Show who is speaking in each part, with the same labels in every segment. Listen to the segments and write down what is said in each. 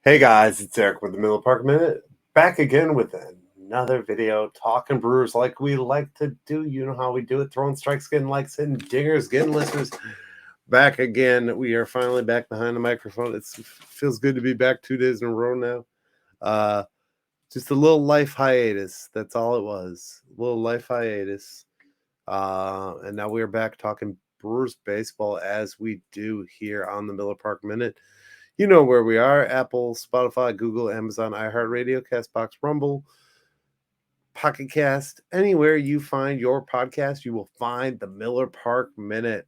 Speaker 1: Hey guys, it's Eric with the Miller Park Minute, back again with another video talking Brewers like we like to do. You know how we do it, throwing strikes, getting likes, hitting dingers, getting listeners. Back again. We are finally back behind the microphone. It feels good to be back 2 days in a row now. Just a little life hiatus. That's all it was. A little life hiatus. And now we are back talking Brewers baseball as we do here on the Miller Park Minute. You know where we are: Apple, Spotify, Google, Amazon, iHeartRadio, CastBox, Rumble, Pocket Cast. Anywhere you find your podcast, you will find the Miller Park Minute.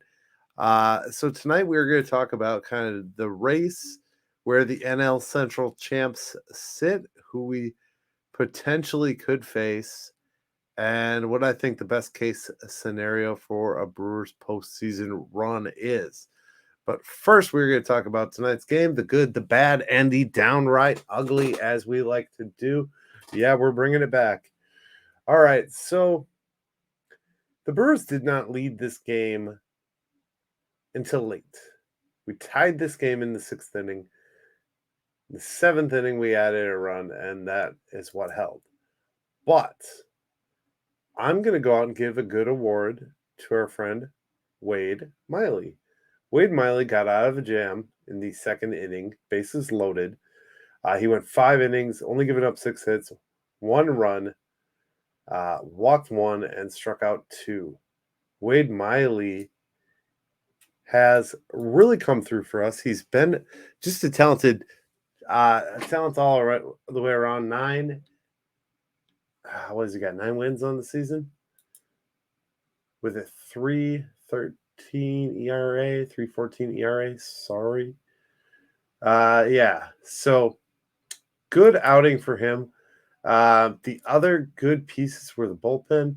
Speaker 1: So tonight we're going to talk about kind of the race where the NL Central champs sit, who we potentially could face, and what I think the best case scenario for a Brewers postseason run is. But first, we're going to talk about tonight's game, the good, the bad, and the downright ugly, as we like to do. Yeah, we're bringing it back. All right, so the Brewers did not lead this game until late. We tied this game in the 6th inning. In the 7th inning, we added a run, and that is what held. But I'm going to go out and give a good award to our friend Wade Miley. Wade Miley got out of a jam in the 2nd inning, bases loaded. He went 5 innings, only giving up 6 hits, 1 run, walked 1, and struck out 2. Wade Miley has really come through for us. He's been just a talent all right, the way around. 9. What has he got? 9 wins on the season with a 3.13 ERA, 3.14 ERA. Sorry. Yeah. So good outing for him. The other good pieces were the bullpen.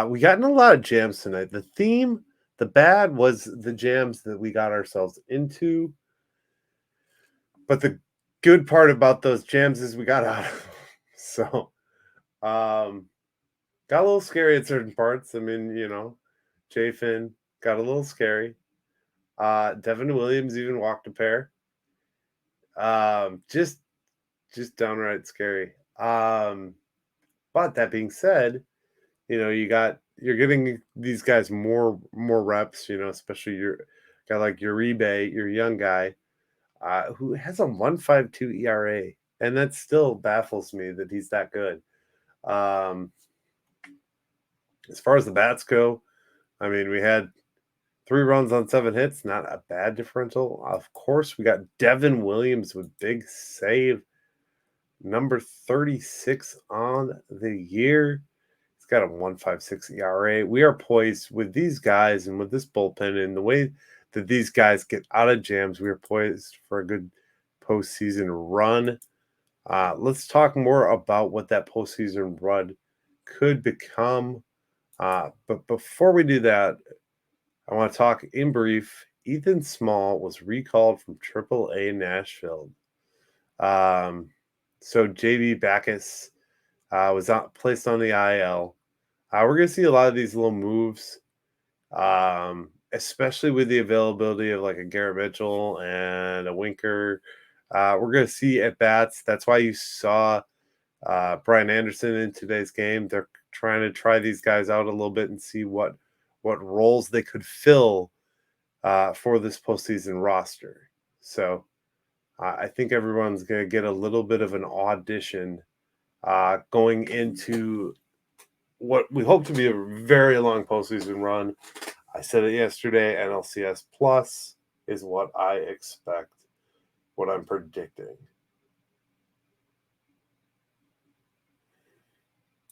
Speaker 1: We got in a lot of jams tonight. The bad was the jams that we got ourselves into. But the good part about those jams is we got out of them. So, got a little scary at certain parts. I mean, Chafin got a little scary. Devin Williams even walked a pair. Just downright scary. But that being said, you're getting these guys more reps, especially your guy like Uribe, your young guy, who has a 1.52 ERA, and that still baffles me that he's that good. As far as the bats go, I mean, we had 3 runs on 7 hits, not a bad differential. Of course, we got Devin Williams with big save, number 36 on the year. He's got a 1.56 ERA. We are poised with these guys and with this bullpen and the way that these guys get out of jams. We are poised for a good postseason run. Let's talk more about what that postseason run could become. But before we do that, I want to talk in brief. Ethan Small was recalled from AAA Nashville. So JB Backus was placed on the IL. We're going to see a lot of these little moves, especially with the availability of like a Garrett Mitchell and a Winker. We're going to see at bats. That's why you saw Brian Anderson in today's game. They're trying to try these guys out a little bit and see what roles they could fill for this postseason roster. So I think everyone's going to get a little bit of an audition going into what we hope to be a very long postseason run. I said it yesterday, NLCS Plus is what I expect, what I'm predicting.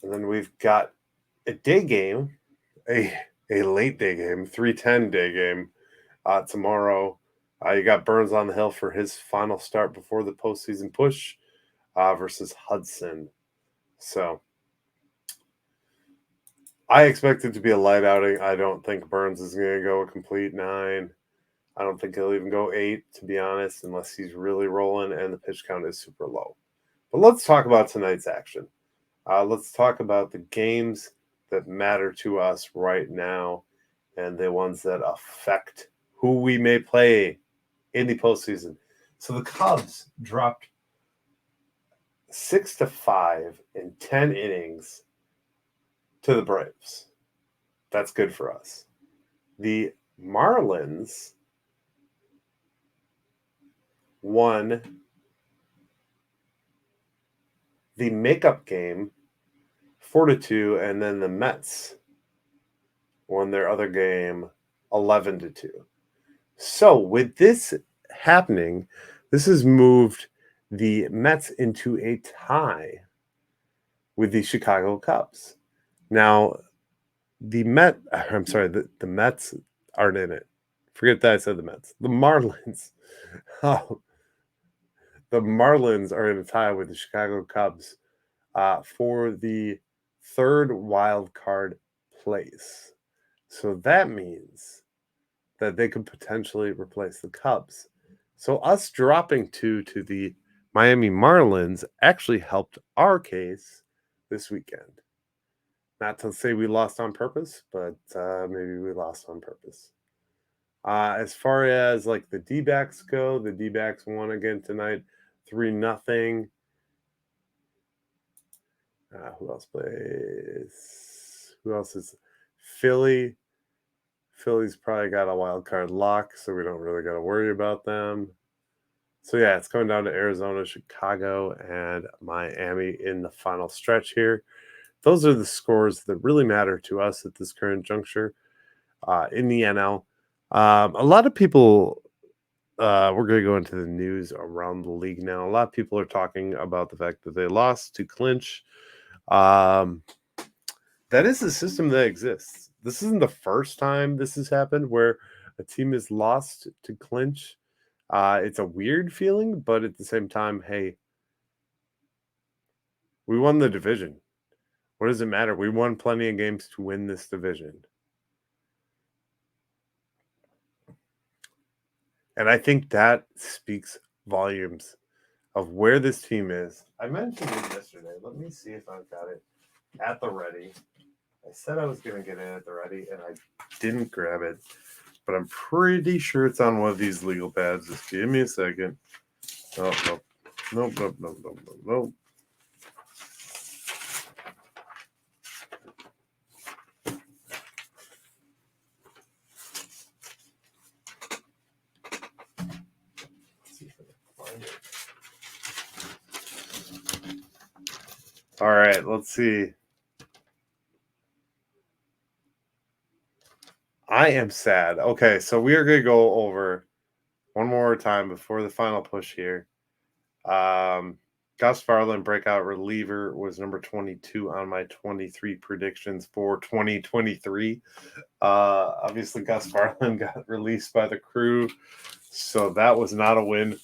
Speaker 1: And then we've got a day game, a late day game, 3:10 day game tomorrow. You got Burns on the hill for his final start before the postseason push versus Hudson. So I expect it to be a light outing. I don't think Burns is going to go a complete 9. I don't think he'll even go 8, to be honest, unless he's really rolling and the pitch count is super low. But let's talk about tonight's action. Let's talk about the games that matter to us right now and the ones that affect who we may play in the postseason. So the Cubs dropped 6-5 in 10 innings to the Braves. That's good for us. The Marlins won the makeup game 4-2, and then the Mets won their other game 11-2. So with this happening, this has moved the Mets into a tie with the Chicago Cubs. Now, the Mets aren't in it. Forget that I said the Mets. The Marlins. Oh, the Marlins are in a tie with the Chicago Cubs for the third wild card place. So that means that they could potentially replace the Cubs. So us dropping to the Miami Marlins actually helped our case this weekend. Not to say we lost on purpose, but maybe we lost on purpose. As far as like the D-backs go, the D-backs won again tonight, 3-0. Who else plays? Who else is Philly? Philly's probably got a wild card lock, so we don't really got to worry about them. So yeah, it's coming down to Arizona, Chicago, and Miami in the final stretch here. Those are the scores that really matter to us at this current juncture in the NL. A lot of people, we're going to go into the news around the league now. A lot of people are talking about the fact that they lost to clinch. That is a system that exists. This isn't the first time this has happened where a team is lost to clinch. It's a weird feeling, but at the same time, hey, we won the division. What does it matter? We won plenty of games to win this division. And I think that speaks volumes of where this team is. I mentioned it yesterday. Let me see if I've got it at the ready. I said I was going to get it at the ready, and I didn't grab it. But I'm pretty sure it's on one of these legal pads. Just give me a second. Oh, nope. All right, let's see. I am sad. Okay, so we are going to go over one more time before the final push here. Gus Farland, breakout reliever, was number 22 on my 23 predictions for 2023. Obviously, Gus Farland got released by the Crew, so that was not a win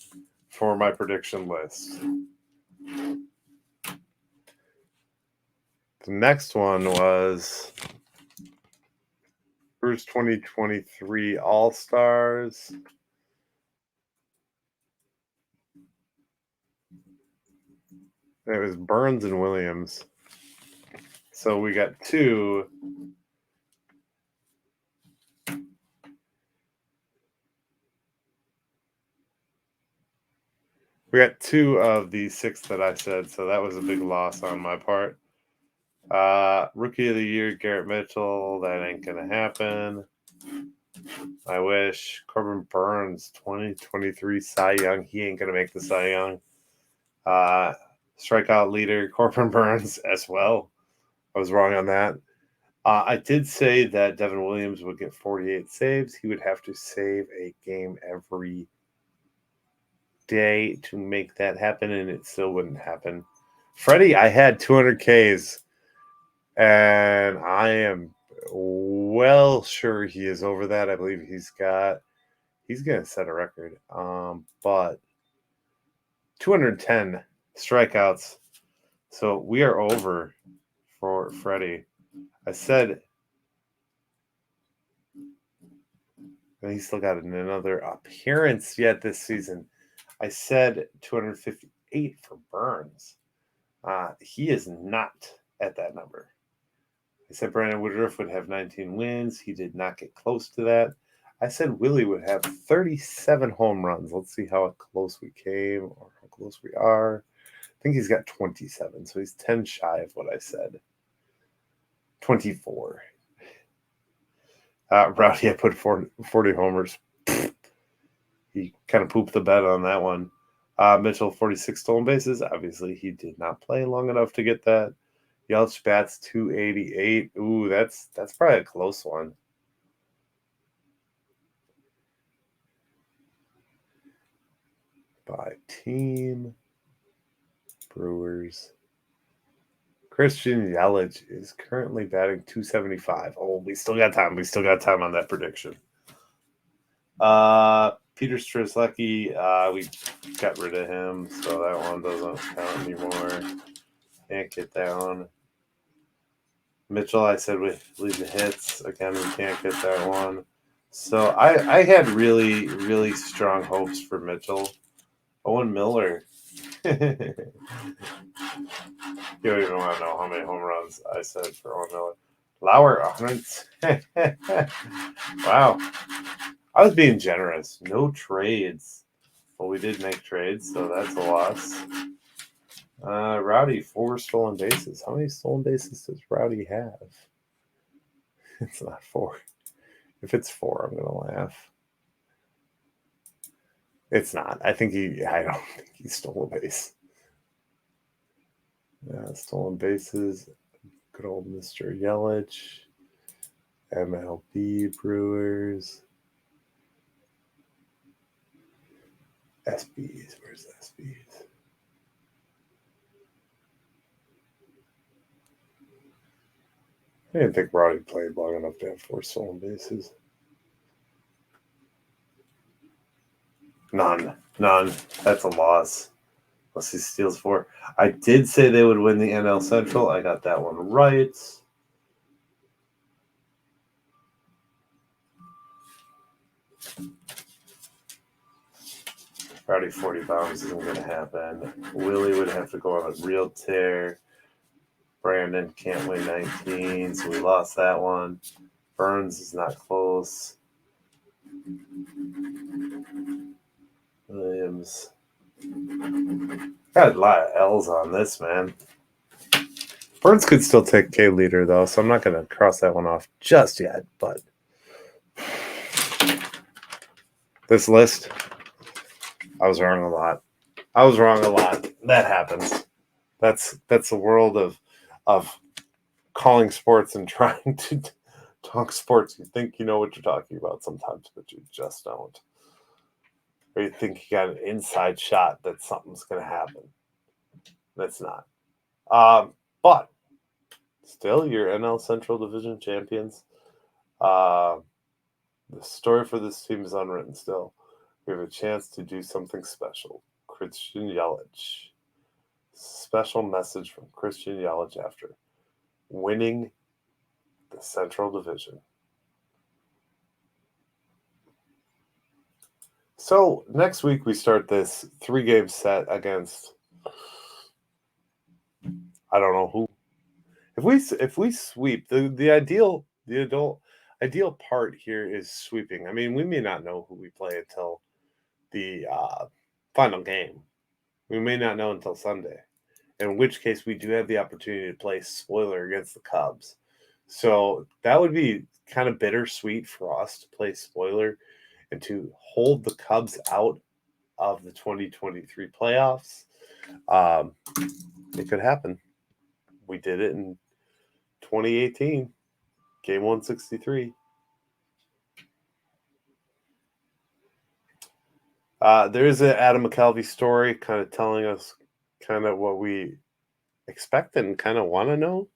Speaker 1: for my prediction list. The next one was Brewers 2023 All-Stars. It was Burns and Williams. So we got two. We got two of the six that I said, so that was a big loss on my part. Rookie of the Year, Garrett Mitchell. That ain't going to happen. I wish. Corbin Burns, 2023 Cy Young. He ain't going to make the Cy Young. Strikeout leader, Corbin Burns as well. I was wrong on that. I did say that Devin Williams would get 48 saves. He would have to save a game every day to make that happen, and it still wouldn't happen. Freddie, I had 200 Ks, and I am well sure he is over that. I believe he's going to set a record. But 210 strikeouts. So we are over for Freddie. I said, and he still got another appearance yet this season. I said 258 for Burns. He is not at that number. I said Brandon Woodruff would have 19 wins. He did not get close to that. I said Willie would have 37 home runs. Let's see how close we came or how close we are. think he's got 27, so he's 10 shy of what I said. 24. Rowdy, I put 40 homers. He kind of pooped the bed on that one. Mitchell, 46 stolen bases. Obviously, he did not play long enough to get that. Yelich bats 288. Ooh, that's probably a close one. By team, Brewers. Christian Yelich is currently batting 275. Oh, we still got time. We still got time on that prediction. Peter Strzelecki, we got rid of him, so that one doesn't count anymore. Can't get that one. Mitchell, I said we leave the hits. Again, we can't get that one. So I had really, really strong hopes for Mitchell. Owen Miller. You don't even want to know how many home runs I said for Owen Miller. Lauer, 100. Wow. I was being generous. No trades. Well, we did make trades, so that's a loss. Rowdy, 4 stolen bases. How many stolen bases does Rowdy have? It's not 4. If it's 4, I'm going to laugh. It's not. I don't think he stole a base. Stolen bases. Good old Mr. Yelich. MLB Brewers. SBs. Where's the SBs? I didn't think Rowdy played long enough to have 4 stolen bases. None. That's a loss. Unless he steals 4. I did say they would win the NL Central. I got that one right. Rowdy 40 bombs isn't going to happen. Willie would have to go on a real tear. Brandon can't win 19, so we lost that one. Burns is not close. Williams. Got a lot of L's on this, man. Burns could still take K leader, though, so I'm not going to cross that one off just yet, but this list, I was wrong a lot. That happens. That's the world of calling sports and trying to talk sports. You think you know what you're talking about sometimes, but you just don't. Or you think you got an inside shot that something's going to happen. That's not. But still, you're NL Central Division champions. The story for this team is unwritten still. We have a chance to do something special. Christian Yelich. Special message from Christian Yelich after winning the Central Division. So next week we start this 3-game set against I don't know who. If we sweep, the ideal part here is sweeping. I mean, we may not know who we play until the final game. We may not know until Sunday, in which case we do have the opportunity to play spoiler against the Cubs. So that would be kind of bittersweet for us to play spoiler and to hold the Cubs out of the 2023 playoffs. It could happen. We did it in 2018, game 163. There's an Adam McCalvy story kind of telling us kind of what we expect and kind of want to know.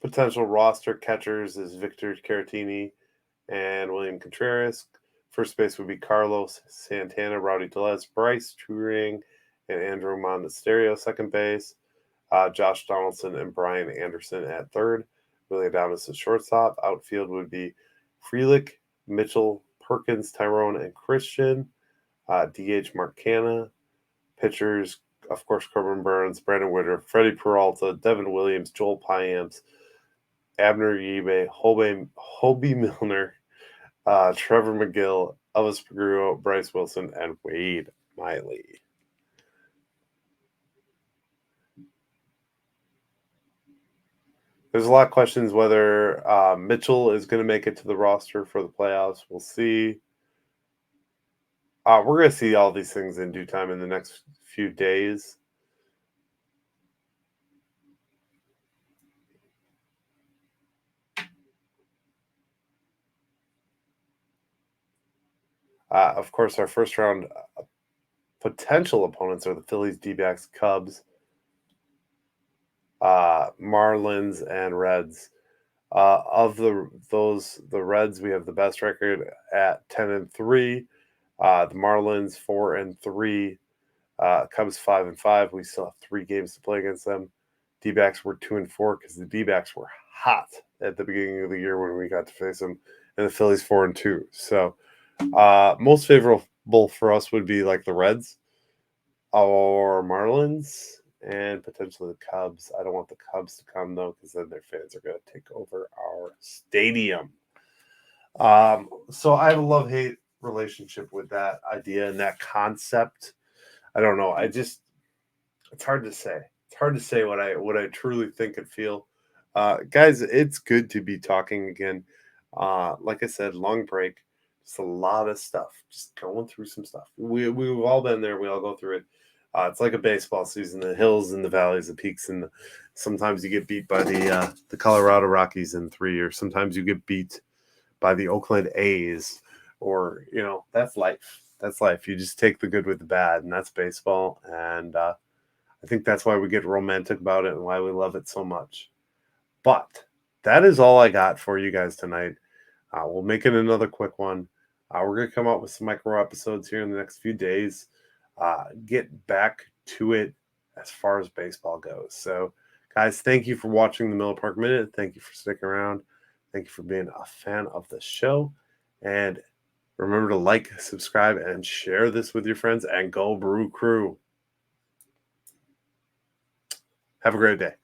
Speaker 1: Potential roster catchers is Victor Caratini and William Contreras. First base would be Carlos Santana, Rowdy Tellez, Bryce Turing, and Andrew Monasterio. Second base, Josh Donaldson and Brian Anderson at third. Willie Adames at shortstop. Outfield would be Frelick, Mitchell, Perkins, Tyrone, and Christian. DH Mark Canna. Pitchers, of course, Corbin Burns, Brandon Witter, Freddie Peralta, Devin Williams, Joel Payamps, Abner Yebe, Hobie Milner, Trevor McGill, Elvis Peguero, Bryce Wilson, and Wade Smiley. There's a lot of questions whether Mitchell is going to make it to the roster for the playoffs. We'll see. We're going to see all these things in due time in the next few days. Of course, our first round potential opponents are the Phillies, D-backs, Cubs, Marlins, and Reds. Of the Reds, we have the best record at 10-3. The Marlins 4-3. Cubs 5-5. We still have 3 games to play against them. D-backs were 2-4 because the D-backs were hot at the beginning of the year when we got to face them, and the Phillies 4-2. So most favorable for us would be like the Reds or Marlins and potentially the Cubs. I don't want the Cubs to come though, because then their fans are going to take over our stadium. So I have a love-hate relationship with that idea and that concept. I don't know. It's hard to say. It's hard to say what I truly think and feel. Guys, it's good to be talking again. Like I said, long break. Just a lot of stuff. Just going through some stuff. We've all been there. We all go through it. It's like a baseball season: the hills and the valleys, the peaks, and sometimes you get beat by the Colorado Rockies in 3, or sometimes you get beat by the Oakland A's, or that's life. That's life. You just take the good with the bad, and that's baseball. And I think that's why we get romantic about it and why we love it so much. But that is all I got for you guys tonight. We'll make it another quick one. We're going to come out with some micro episodes here in the next few days. Get back to it as far as baseball goes. So, guys, thank you for watching the Miller Park Minute. Thank you for sticking around. Thank you for being a fan of the show. And remember to like, subscribe, and share this with your friends. And go Brew Crew. Have a great day.